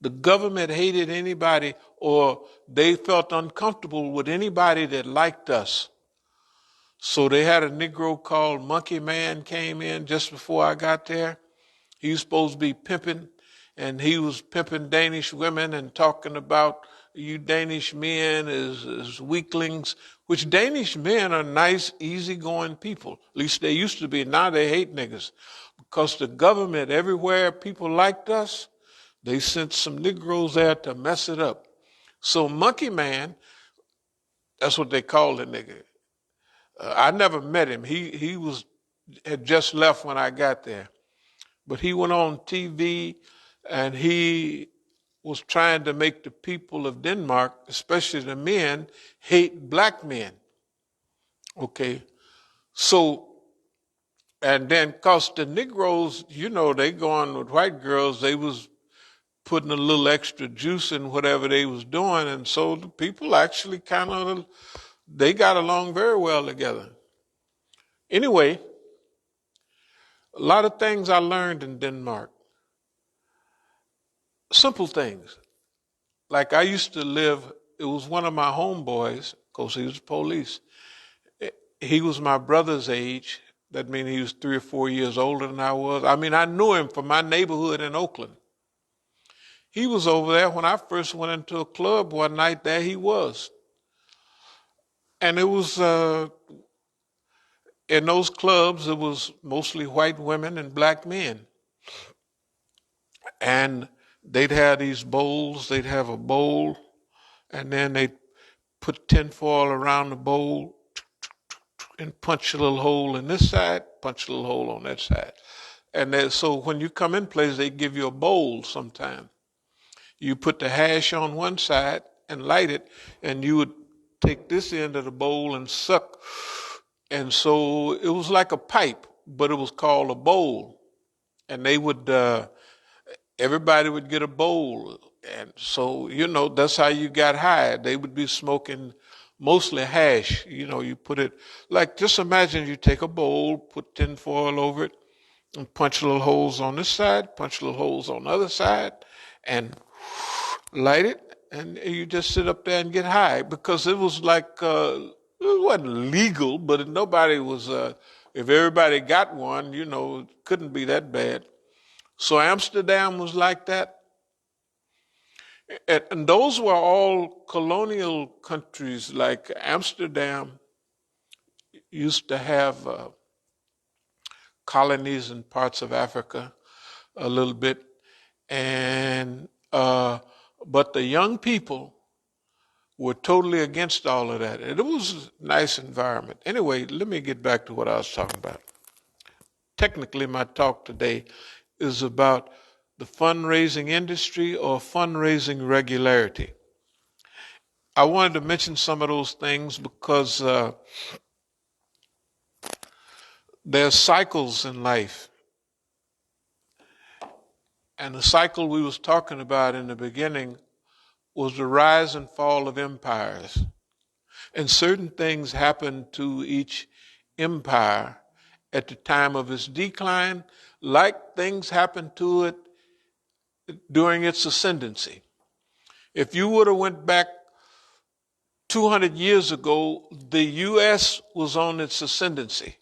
The government hated anybody, or they felt uncomfortable with anybody that liked us. So they had a Negro called Monkey Man came in just before I got there. He was supposed to be pimping, and he was pimping Danish women and talking about you Danish men as weaklings, which Danish men are nice, easygoing people. At least they used to be. Now they hate niggas. Because the government, everywhere people liked us, they sent some Negroes there to mess it up. So Monkey Man, that's what they called the nigga. I never met him. He had just left when I got there. But he went on TV and he was trying to make the people of Denmark, especially the men, hate black men. Okay. So, and then cause the Negroes, they go on with white girls, they was putting a little extra juice in whatever they was doing. And so the people actually they got along very well together. Anyway, a lot of things I learned in Denmark. Simple things. Like I used to live, it was one of my homeboys, because he was police. He was my brother's age. That means he was 3 or 4 years older than I was. I mean, I knew him from my neighborhood in Oakland. He was over there when I first went into a club one night. There he was. And it was, in those clubs, it was mostly white women and black men. And they'd have these bowls. They'd have a bowl, and then they'd put tinfoil around the bowl and punch a little hole in this side, punch a little hole on that side. And so when you come in place, they give you a bowl sometime. You put the hash on one side and light it, and you would take this end of the bowl and suck. And so it was like a pipe, but it was called a bowl. And they would, everybody would get a bowl. And so, that's how you got high. They would be smoking mostly hash. You put it, like, just imagine you take a bowl, put tinfoil over it, and punch little holes on this side, punch little holes on the other side, and light it, and you just sit up there and get high. Because it was like, it wasn't legal, but nobody was, if everybody got one, it couldn't be that bad. So Amsterdam was like that. And those were all colonial countries. Like Amsterdam used to have colonies in parts of Africa a little bit. And but the young people were totally against all of that. And it was a nice environment. Anyway, let me get back to what I was talking about. Technically, my talk today is about the fundraising industry or fundraising regularity. I wanted to mention some of those things because there's cycles in life. And the cycle we was talking about in the beginning was the rise and fall of empires. And certain things happen to each empire at the time of its decline, like things happened to it during its ascendancy. If you would have went back 200 years ago, the U.S. was on its ascendancy.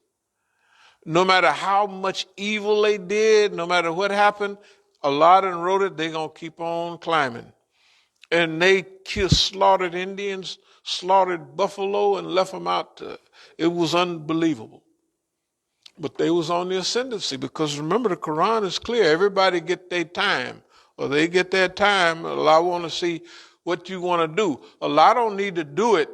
No matter how much evil they did, no matter what happened, Allah done wrote it, they're going to keep on climbing. And they slaughtered Indians, slaughtered buffalo, and left them out. It was unbelievable. But they was on the ascendancy because remember, the Quran is clear. Everybody get their time, or they get their time. Allah want to see what you want to do. Allah don't need to do it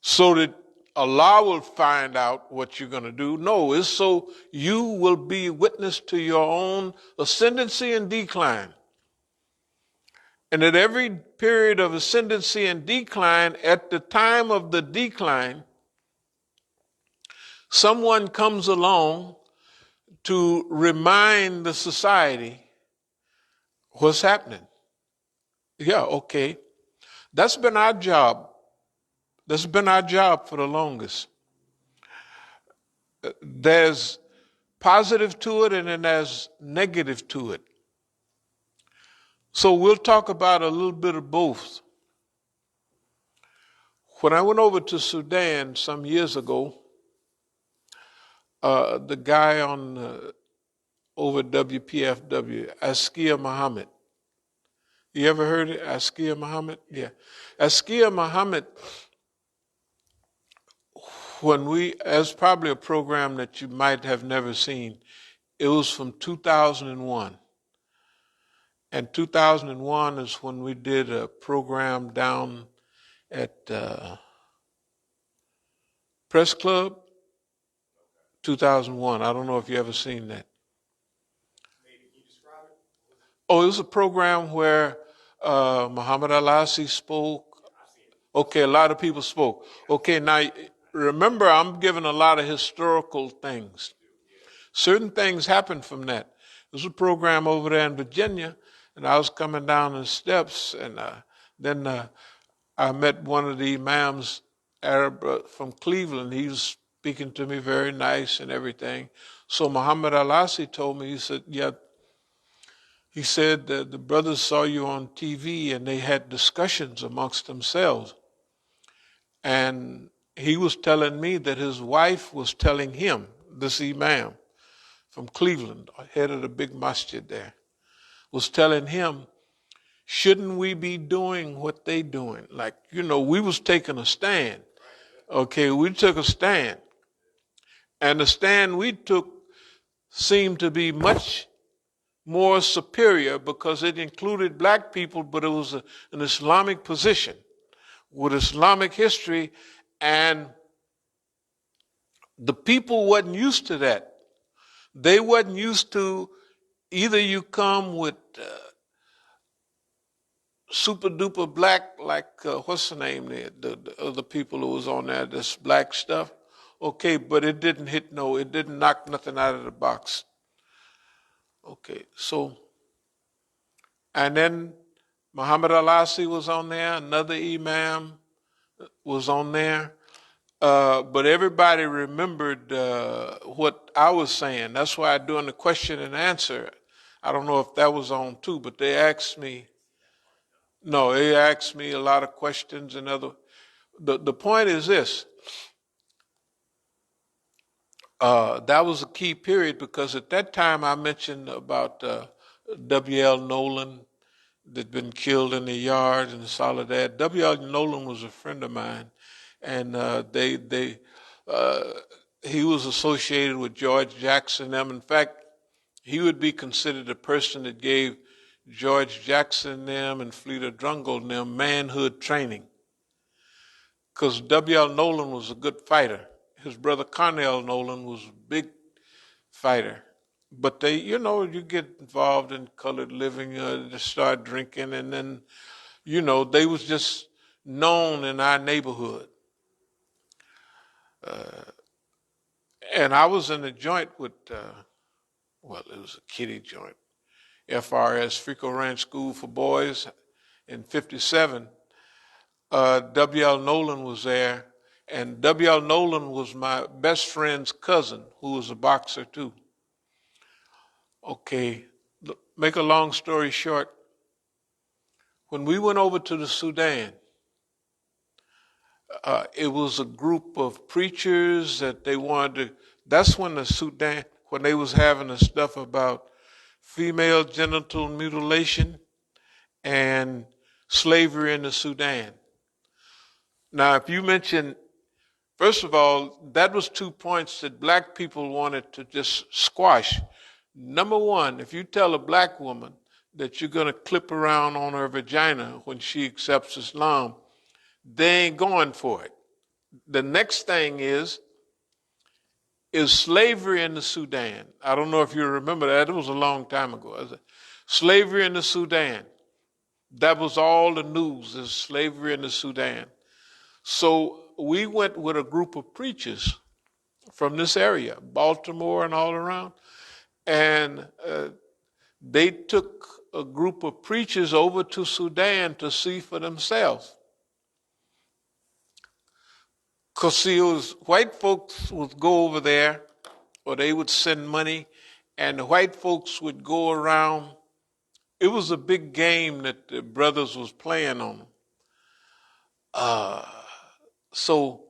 so that Allah will find out what you're going to do. No, it's so you will be witness to your own ascendancy and decline. And at every period of ascendancy and decline, at the time of the decline, someone comes along to remind the society what's happening. Yeah, okay. That's been our job. That's been our job for the longest. There's positive to it and then there's negative to it. So we'll talk about a little bit of both. When I went over to Sudan some years ago, the guy on over WPFW, Askia Muhammad. You ever heard of Askia Muhammad? Yeah. Askia Muhammad, as probably a program that you might have never seen, it was from 2001. And 2001 is when we did a program down at Press Club, 2001. I don't know if you ever seen that. Oh, it was a program where Muhammad Al-Asi spoke. Okay, a lot of people spoke. Okay, now remember, I'm giving a lot of historical things. Certain things happened from that. There was a program over there in Virginia, and I was coming down the steps, and then I met one of the Imams, Arab from Cleveland. He was speaking to me very nice and everything. So Muhammad Al-Asi told me, he said, yeah, he said the brothers saw you on TV and they had discussions amongst themselves. And he was telling me that his wife was telling him, this Imam from Cleveland, head of the big Masjid there, was telling him, shouldn't we be doing what they doing? Like, we was taking a stand. Okay, we took a stand. And the stand we took seemed to be much more superior because it included black people, but it was an Islamic position with Islamic history, and the people wasn't used to that. They wasn't used to either you come with super duper black, like what's the name there, the other people who was on there, this black stuff. Okay, but it didn't it didn't knock nothing out of the box. Okay, so, and then Muhammad Al-Asi was on there, another Imam was on there. But everybody remembered what I was saying. That's why during the question and answer, I don't know if that was on too, but they asked me a lot of questions and the point is this. That was a key period because at that time I mentioned about W.L. Nolan that'd been killed in the yard in Soledad. W.L. Nolan was a friend of mine, and he was associated with George Jackson. In fact, he would be considered the person that gave George Jackson and Fleeta Drungle manhood training. Because W.L. Nolan was a good fighter. His brother Cornell Nolan was a big fighter. But they, you get involved in colored living, they start drinking, and then, they was just known in our neighborhood. And I was in a joint with, it was a kiddie joint, FRS, Frico Ranch School for Boys in 57. W.L. Nolan was there, and W.L. Nolan was my best friend's cousin, who was a boxer too. Okay, make a long story short, when we went over to the Sudan, it was a group of preachers that they wanted to, that's when the Sudan, when they was having the stuff about female genital mutilation and slavery in the Sudan. Now, if you mention, first of all, that was 2 points that black people wanted to just squash. Number one, if you tell a black woman that you're going to clip around on her vagina when she accepts Islam, they ain't going for it. The next thing is slavery in the Sudan. I don't know if you remember that. It was a long time ago. Slavery in the Sudan. That was all the news, is slavery in the Sudan. So we went with a group of preachers from this area, Baltimore and all around, and they took a group of preachers over to Sudan to see for themselves. Because see, it was white folks would go over there, or they would send money, and the white folks would go around it was a big game that the brothers was playing on. So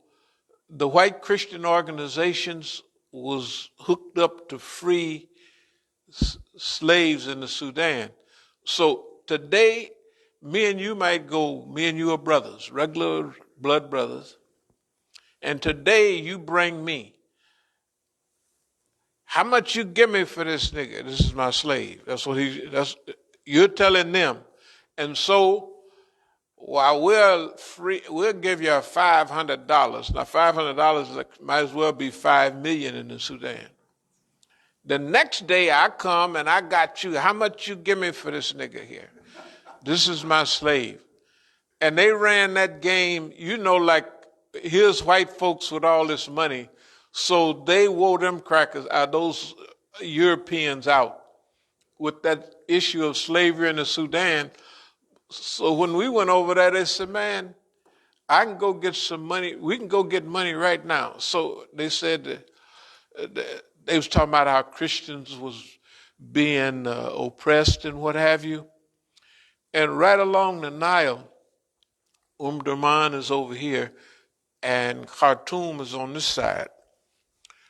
the white Christian organizations was hooked up to free slaves in the Sudan. So today, me and you might go, me and you are brothers, regular blood brothers, and today you bring me. How much you give me for this nigga? This is my slave. You're telling them. And so while we're free, we'll give you $500. Now $500 might as well be 5 million in the Sudan. The next day I come and I got you. How much you give me for this nigga here? This is my slave. And they ran that game, like here's white folks with all this money. So they wore them crackers, those Europeans out with that issue of slavery in the Sudan. So when we went over there, they said, man, I can go get some money. We can go get money right now. So they said, they was talking about how Christians was being oppressed and what have you. And right along the Nile, Durman is over here and Khartoum is on this side.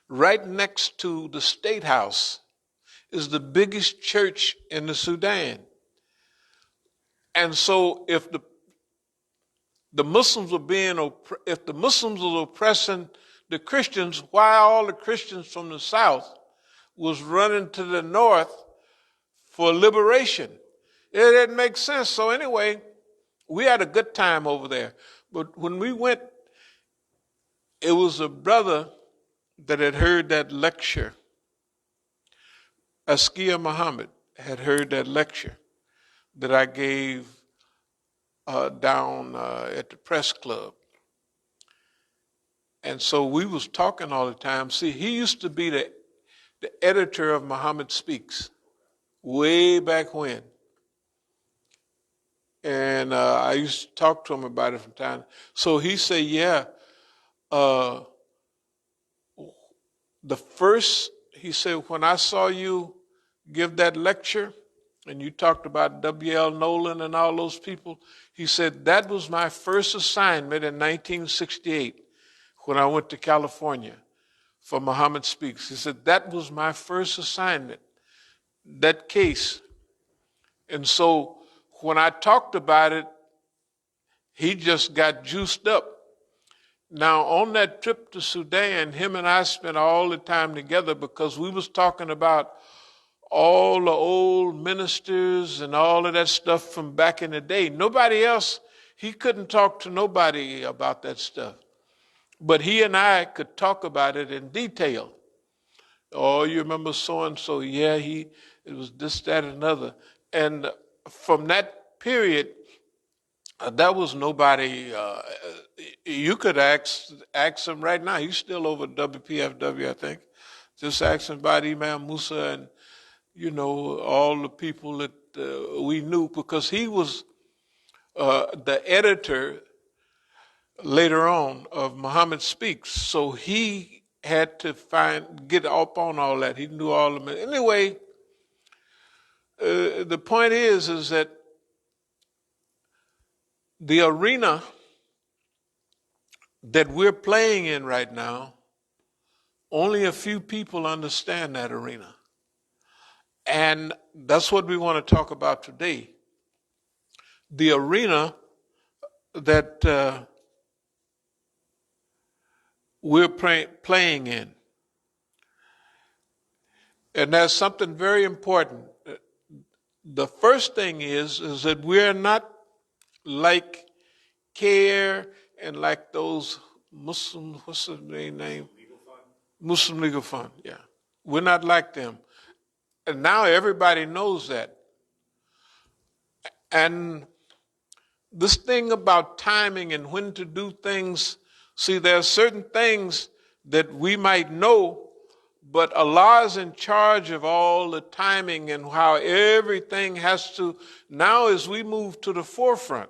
Right next to the State House is the biggest church in the Sudan. And so if the Muslims if the Muslims were oppressing the Christians, why all the Christians from the south was running to the north for liberation? It didn't make sense. So anyway, we had a good time over there. But when we went, it was a brother that had heard that lecture. Askia Muhammad had heard that lecture that I gave down at the press club. And so we was talking all the time. See, he used to be the editor of Muhammad Speaks way back when. And I used to talk to him about it from time. So he said, yeah, he said, when I saw you give that lecture and you talked about W.L. Nolan and all those people, he said, that was my first assignment in 1968 when I went to California for Muhammad Speaks. He said, that was my first assignment, that case. And so when I talked about it, he just got juiced up. Now, on that trip to Sudan, him and I spent all the time together because we was talking about all the old ministers and all of that stuff from back in the day. Nobody else, he couldn't talk to nobody about that stuff. But he and I could talk about it in detail. Oh, you remember so-and-so? Yeah, it was this, that, and another. And from that period, that was nobody, you could ask him right now. He's still over WPFW, I think. Just ask him about Imam Musa and, all the people that we knew, because he was the editor later on of Muhammad Speaks. So he had to get up on all that. He knew all of it. Anyway, the point is that the arena that we're playing in right now, only a few people understand that arena. And that's what we want to talk about today. The arena that we're playing in. And that's something very important. The first thing is that we're not like CARE and like those Muslim, what's the name? Muslim Legal Fund, yeah. We're not like them. And now everybody knows that. And this thing about timing and when to do things, see, there are certain things that we might know, but Allah is in charge of all the timing and how everything has to, now as we move to the forefront.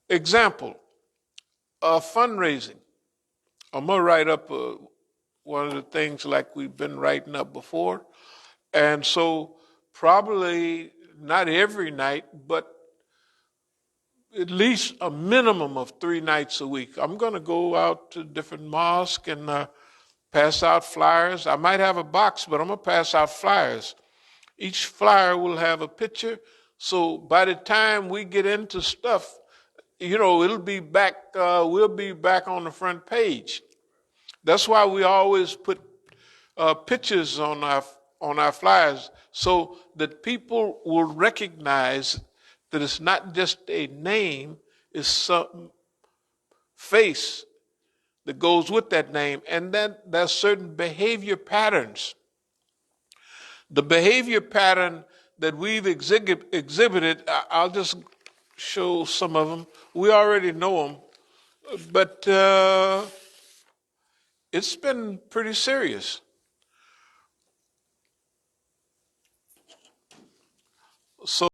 Example, fundraising. I'm going to write up one of the things like we've been writing up before. And so probably not every night, but at least a minimum of 3 nights a week. I'm going to go out to different mosques and pass out flyers. I might have a box, but I'm going to pass out flyers. Each flyer will have a picture. So by the time we get into stuff, it'll be back, we'll be back on the front page. That's why we always put pictures on our flyers so that people will recognize that it's not just a name, it's some face that goes with that name. And then there's certain behavior patterns. The behavior pattern that we've exhibited, I'll just show some of them. We already know them, but it's been pretty serious. So